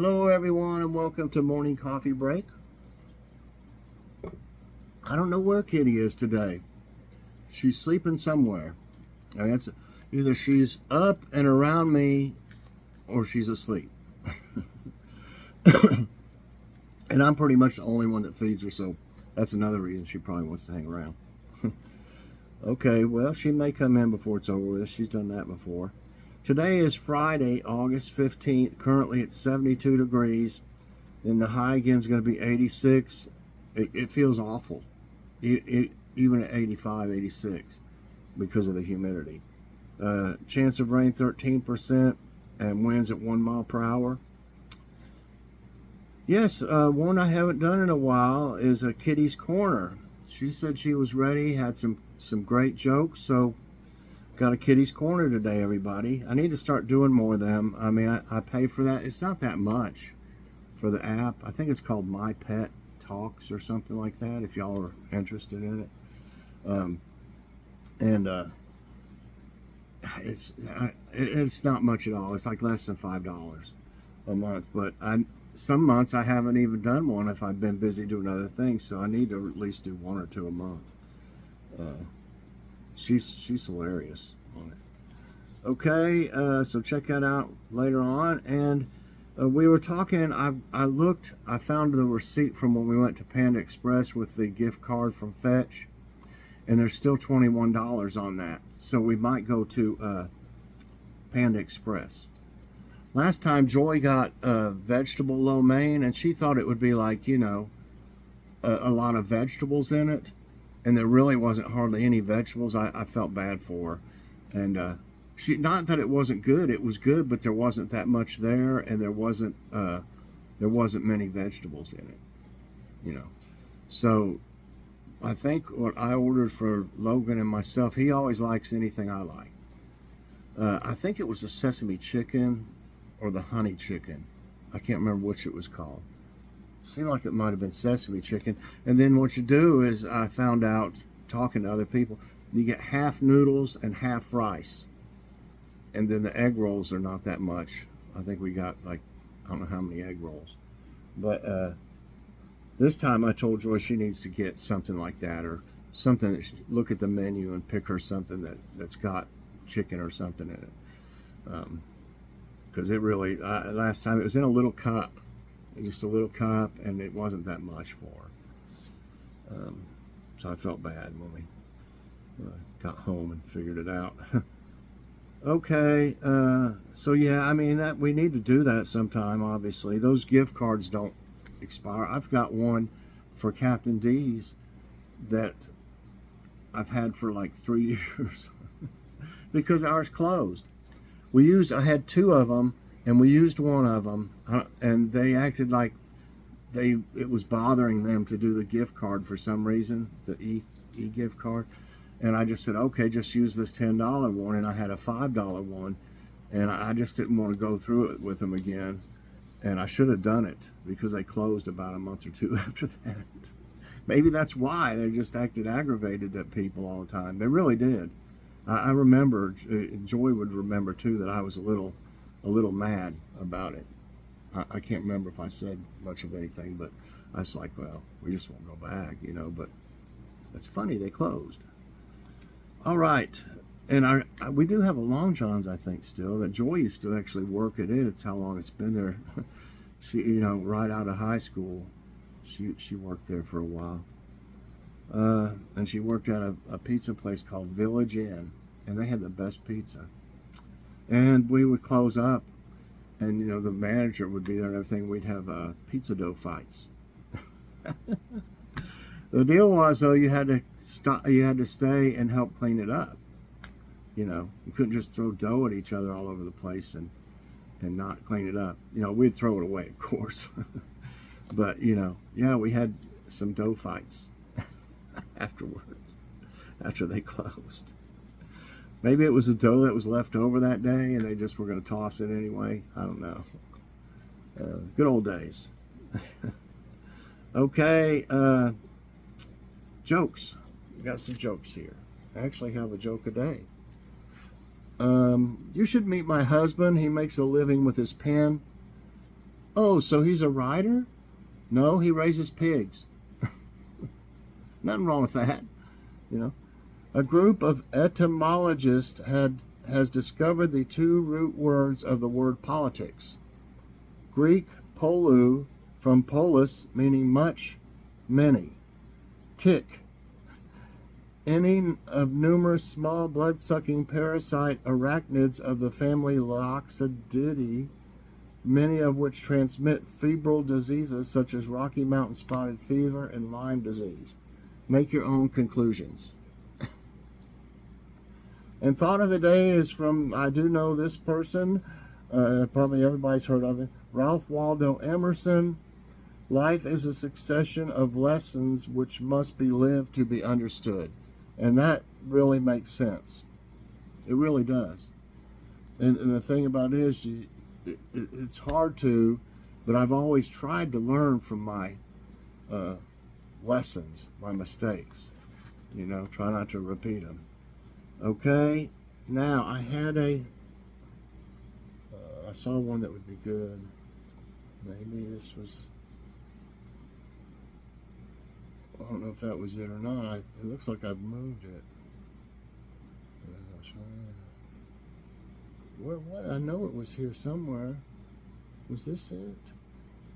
Hello everyone and welcome to Morning Coffee Break. I don't know where Kitty is today. She's sleeping somewhere. I mean, it's either she's up and around me or she's asleep. And I'm pretty much the only one that feeds her, so that's another reason she probably wants to hang around. Okay, well, she may come in before it's over with. She's done that before. Today is Friday, August 15th. Currently it's 72 degrees. And the high again is going to be 86. It feels awful. Even at 85, 86 because of the humidity. Chance of rain 13% and winds at 1 mile per hour. Yes, one I haven't done in a while is a Kitty's Corner. She said she was ready, had some great jokes, so got a Kitty's Corner today, everybody. I need to start doing more of them. I mean, I pay for that. It's not that much for the app. I think it's called My Pet Talks or something like that, if y'all are interested in it. It's not much at all. It's like less than $5 a month. But some months I haven't even done one if I've been busy doing other things. So I need to at least do 1 or 2 a month. She's hilarious on it. Okay, so check that out later on. And we were talking, I found the receipt from when we went to Panda Express with the gift card from Fetch, and there's still $21 on that. So we might go to Panda Express. Last time Joy got vegetable lo mein, and she thought it would be like, you know, a lot of vegetables in it. And there really wasn't hardly any vegetables. I felt bad for her. And not that it wasn't good. It was good, but there wasn't that much there, and there wasn't many vegetables in it. You know. So I think what I ordered for Logan and myself, he always likes anything I like. I think it was the sesame chicken or the honey chicken. I can't remember which it was called. Seemed like it might have been sesame chicken. And then what you do is, I found out talking to other people, you get half noodles and half rice. And then the egg rolls are not that much. I think we got like, I don't know how many egg rolls. But this time I told Joy she needs to get something like that, or something that look at the menu and pick her something that's got chicken or something in it. Because it really, last time it was in a little cup. Just a little cup, and it wasn't that much for her. So I felt bad when we got home and figured it out. Okay, so yeah, I mean, we need to do that sometime, obviously. Those gift cards don't expire. I've got one for Captain D's that I've had for like 3 years because ours closed. I had 2 of them, and we used 1 of them, and they acted like it was bothering them to do the gift card for some reason, the e-gift card. And I just said, okay, just use this $10 one, and I had a $5 one, and I just didn't want to go through it with them again. And I should have done it because they closed about a month or 2 after that. Maybe that's why they just acted aggravated at people all the time. They really did. I remember, Joy would remember too, that I was a little mad about it. I can't remember if I said much of anything, but I was like, well, we just won't go back, you know. But it's funny, they closed. All right, and we do have a Long John's, I think, still. That Joy used to actually work at it. It's how long it's been there. She, you know, right out of high school, she worked there for a while. And she worked at a pizza place called Village Inn, and they had the best pizza. And we would close up, and you know, the manager would be there and everything. We'd have pizza dough fights. The deal was, though, you had to stay and help clean it up. You know, you couldn't just throw dough at each other all over the place and not clean it up. You know, we'd throw it away, of course. But you know, yeah, we had some dough fights afterwards, after they closed. Maybe it was the dough that was left over that day and they just were going to toss it anyway. I don't know. Good old days. Okay, jokes. We got some jokes here. I actually have a joke a day. You should meet my husband. He makes a living with his pen. Oh, so he's a writer? No, he raises pigs. Nothing wrong with that, you know. A group of etymologists has discovered the two root words of the word politics. Greek polou, from polis, meaning much, many. Tick, any of numerous small blood-sucking parasite arachnids of the family Loxididae, many of which transmit febrile diseases such as Rocky Mountain spotted fever and Lyme disease. Make your own conclusions. And thought of the day is from, I do know this person, probably everybody's heard of it, Ralph Waldo Emerson. Life is a succession of lessons which must be lived to be understood. And that really makes sense. It really does. And the thing about it is, it's hard to, but I've always tried to learn from my lessons, my mistakes. You know, try not to repeat them. Okay, now I had I saw one that would be good. Maybe this was, I don't know if that was it or not. It looks like I've moved it. What? I know it was here somewhere. Was this it?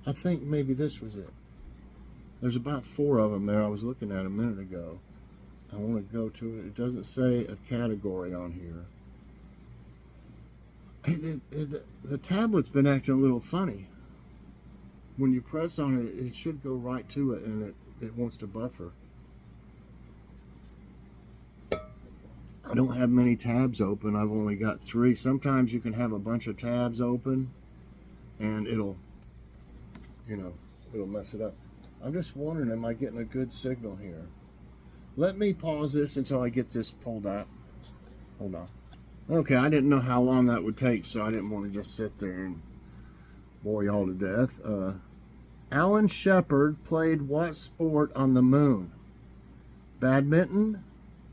I think maybe this was it. There's about 4 of them there. I was looking at a minute ago. I want to go to it. It doesn't say a category on here. The tablet's been acting a little funny. When you press on it, it should go right to it, and it wants to buffer. I don't have many tabs open. I've only got 3. Sometimes you can have a bunch of tabs open, and it'll mess it up. I'm just wondering, am I getting a good signal here? Let me pause this until I get this pulled out. Hold on. Okay, I didn't know how long that would take, so I didn't want to just sit there and bore y'all to death. Alan Shepard played what sport on the moon? Badminton,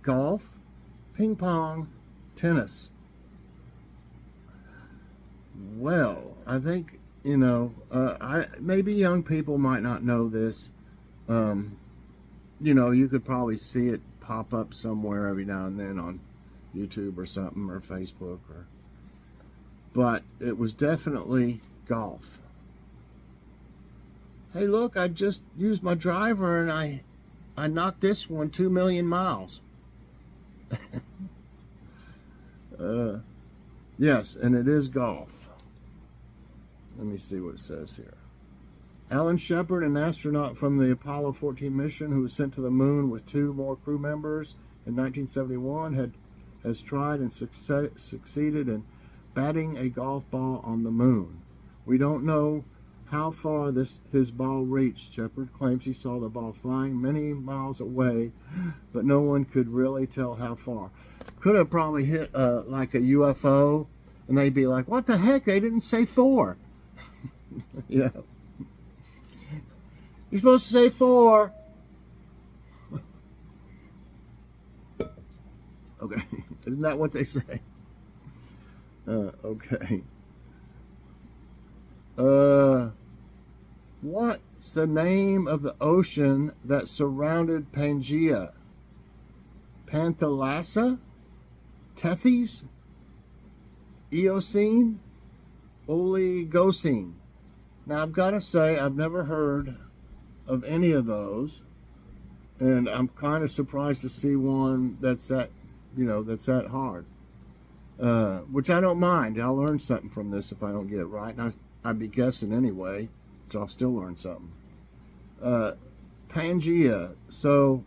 golf, ping pong, tennis. Well, I think, maybe young people might not know this. You could probably see it pop up somewhere every now and then on YouTube or something, or Facebook, but it was definitely golf. Hey, look, I just used my driver and I knocked this one 2 million miles. Yes, and it is golf. Let me see what it says here. Alan Shepard, an astronaut from the Apollo 14 mission who was sent to the moon with 2 more crew members in 1971, has tried and succeeded in batting a golf ball on the moon. We don't know how far his ball reached. Shepard claims he saw the ball flying many miles away, but no one could really tell how far. Could have probably hit like a UFO, and they'd be like, what the heck, they didn't say 4. Yeah. You're supposed to say 4. Okay. Isn't that what they say? Okay. What's the name of the ocean that surrounded Pangaea? Panthalassa? Tethys? Eocene? Oligocene? Now, I've got to say, I've never heard of any of those, and I'm kind of surprised to see one that's that hard, which I don't mind. I'll learn something from this if I don't get it right, and I'd be guessing anyway, so I'll still learn something. Pangaea. So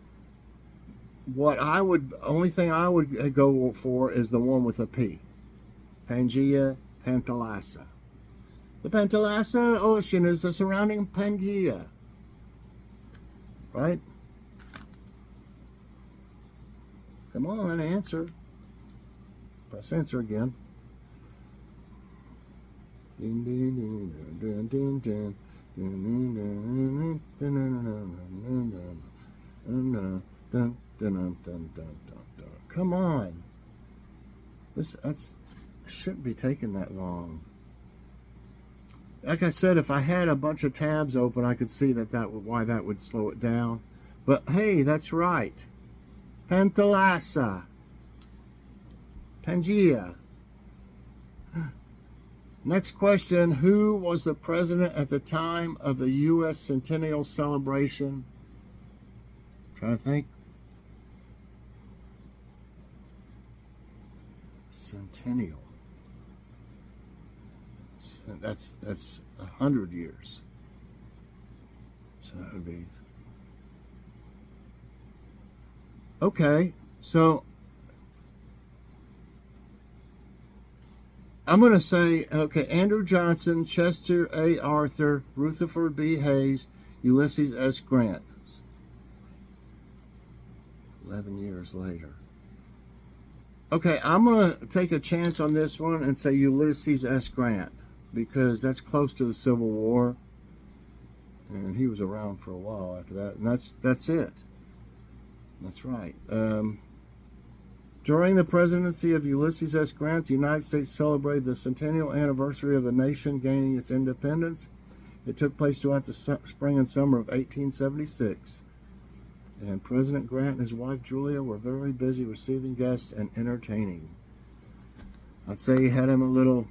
only thing I would go for is the one with a P. Pangaea, Panthalassa. The Panthalassa Ocean is the surrounding Pangaea. Right? Come on, answer. Press answer again. Come on. This shouldn't be taking that long. Like I said, if I had a bunch of tabs open, I could see why that would slow it down. But hey, that's right. Panthalassa. Pangea. Next question. Who was the president at the time of the U.S. Centennial Celebration? Trying to think. Centennial. That's 100 years. So that would be... Okay, so I'm going to say, okay, Andrew Johnson, Chester A. Arthur, Rutherford B. Hayes, Ulysses S. Grant. 11 years later. Okay, I'm going to take a chance on this one and say Ulysses S. Grant, because that's close to the Civil War, and he was around for a while after that, and that's it. That's right. During the presidency of Ulysses S. Grant, the United States celebrated the centennial anniversary of the nation gaining its independence. It took place throughout the spring and summer of 1876. And President Grant and his wife Julia were very busy receiving guests and entertaining. I'd say he had him a little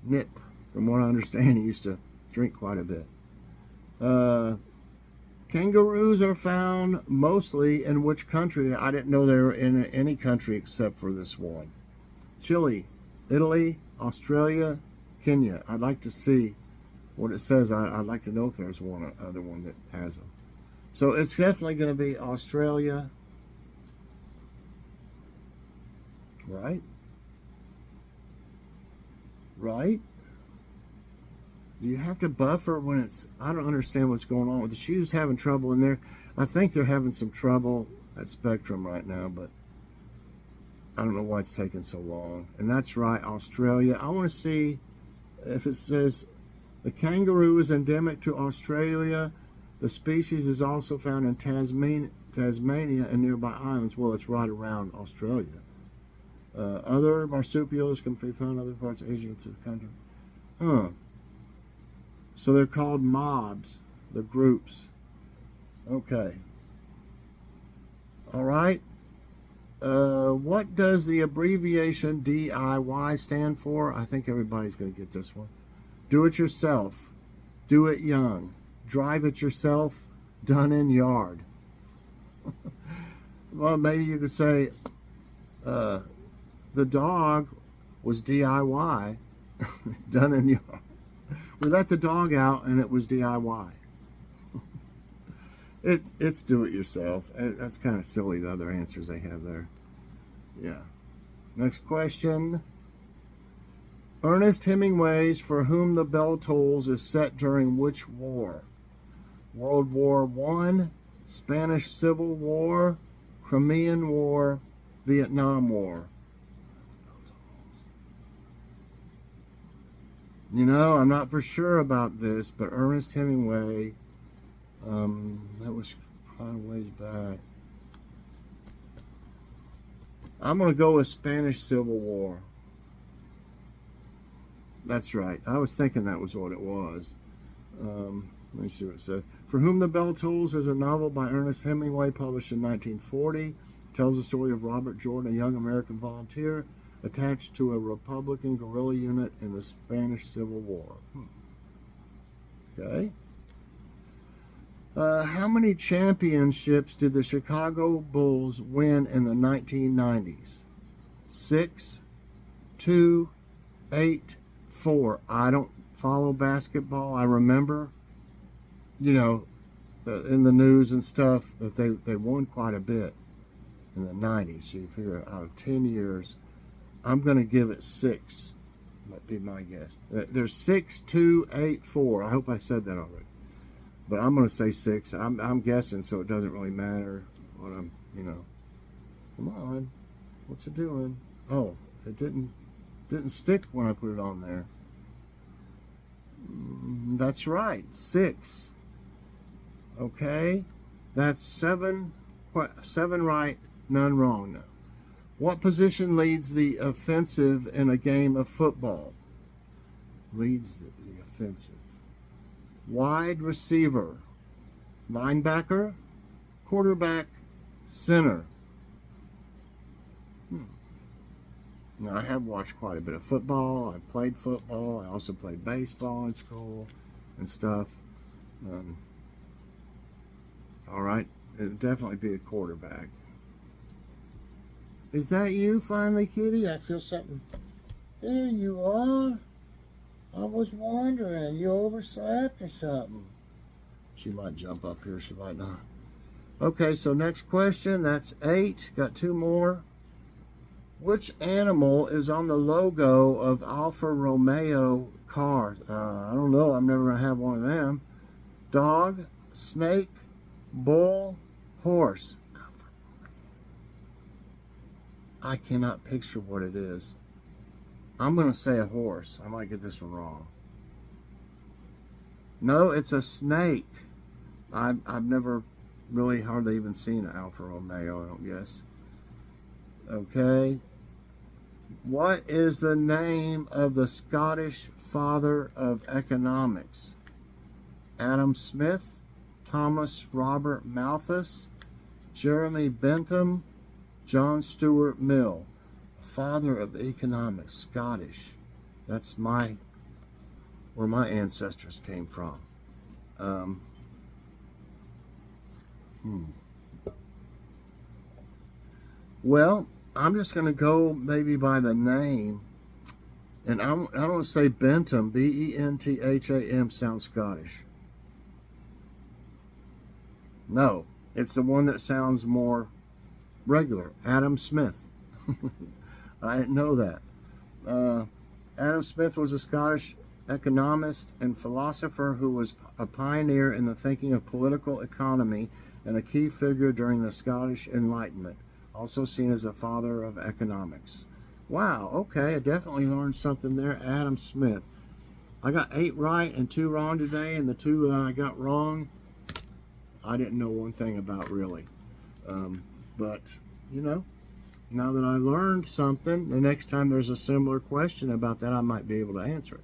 nip. From what I understand, he used to drink quite a bit. Kangaroos are found mostly in which country? I didn't know they were in any country except for this one. Chile, Italy, Australia, Kenya. I'd like to see what it says. I'd like to know if there's one other one that has them. So it's definitely going to be Australia. Right? Right? You have to buffer when it's... I don't understand what's going on with the shoes. Having trouble in there. I think they're having some trouble at Spectrum right now, but I don't know why it's taking so long. And that's right, Australia. I want to see if it says the kangaroo is endemic to Australia. The species is also found in Tasmania and nearby islands. Well, it's right around Australia. Other marsupials can be found in other parts of Asia through the country. Huh. So they're called mobs. They're groups. Okay. All right. What does the abbreviation DIY stand for? I think everybody's going to get this one. Do it yourself. Do it young. Drive it yourself. Done in yard. Well, maybe you could say the dog was DIY. Done in yard. We let the dog out and it was DIY. It's do it yourself. That's kind of silly, the other answers they have there. Yeah. Next question. Ernest Hemingway's For Whom the Bell Tolls is set during which war? World War I, Spanish Civil War, Crimean War, Vietnam War. You know, I'm not for sure about this, but Ernest Hemingway, that was quite a ways back. I'm going to go with Spanish Civil War. That's right. I was thinking that was what it was. Let me see what it says. For Whom the Bell Tolls is a novel by Ernest Hemingway published in 1940. It tells the story of Robert Jordan, a young American volunteer attached to a Republican guerrilla unit in the Spanish Civil War. Okay. How many championships did the Chicago Bulls win in the 1990s? 6, 2, 8, 4. I don't follow basketball. I remember, you know, in the news and stuff that they won quite a bit in the 90s. So you figure out of 10 years, I'm going to give it 6. Might be my guess. There's 6, 2, 8, 4. I hope I said that already. But I'm going to say 6. I'm guessing, so it doesn't really matter what I'm, you know. Come on. What's it doing? Oh, it didn't stick when I put it on there. That's right. 6. Okay. That's 7 right, none wrong now. What position leads the offensive in a game of football? Leads the offensive. wide receiver, linebacker, quarterback, center. Now, I have watched quite a bit of football. I played football. I also played baseball in school and stuff. All right, it'd definitely be a quarterback. Is that you finally, Kitty? I feel something. There you are. I was wondering, you overslept or something. She might jump up here, she might not. Okay, so next question, that's 8. Got 2 more. Which animal is on the logo of Alfa Romeo cars? I don't know, I'm never going to have one of them. Dog, snake, bull, horse. I cannot picture what it is. I'm going to say a horse. I might get this one wrong. No, it's a snake. I've never really hardly even seen an Alfa Romeo, I don't guess. Okay. What is the name of the Scottish father of economics? Adam Smith, Thomas Robert Malthus, Jeremy Bentham, John Stuart Mill. Father of economics, Scottish. That's where my ancestors came from. Well, I'm just going to go maybe by the name, and I'm going to say Bentham. B-E-N-T-H-A-M sounds Scottish. No, it's the one that sounds more regular. Adam Smith. I didn't know that. Adam Smith was a Scottish economist and philosopher who was a pioneer in the thinking of political economy and a key figure during the Scottish Enlightenment, also seen as the father of economics. Wow, okay, I definitely learned something there. Adam Smith. I got 8 right and 2 wrong today, and the 2 I got wrong, I didn't know one thing about really. But, you know, now that I learned something, the next time there's a similar question about that, I might be able to answer it.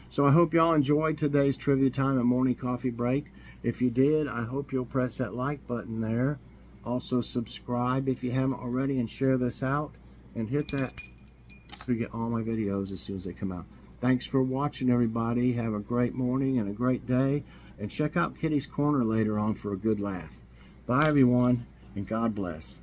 So I hope y'all enjoyed today's trivia time and morning coffee break. If you did, I hope you'll press that like button there. Also subscribe if you haven't already, and share this out, and hit that so you get all my videos as soon as they come out. Thanks for watching, everybody. Have a great morning and a great day, and check out Kitty's Corner later on for a good laugh. Bye, everyone, and God bless.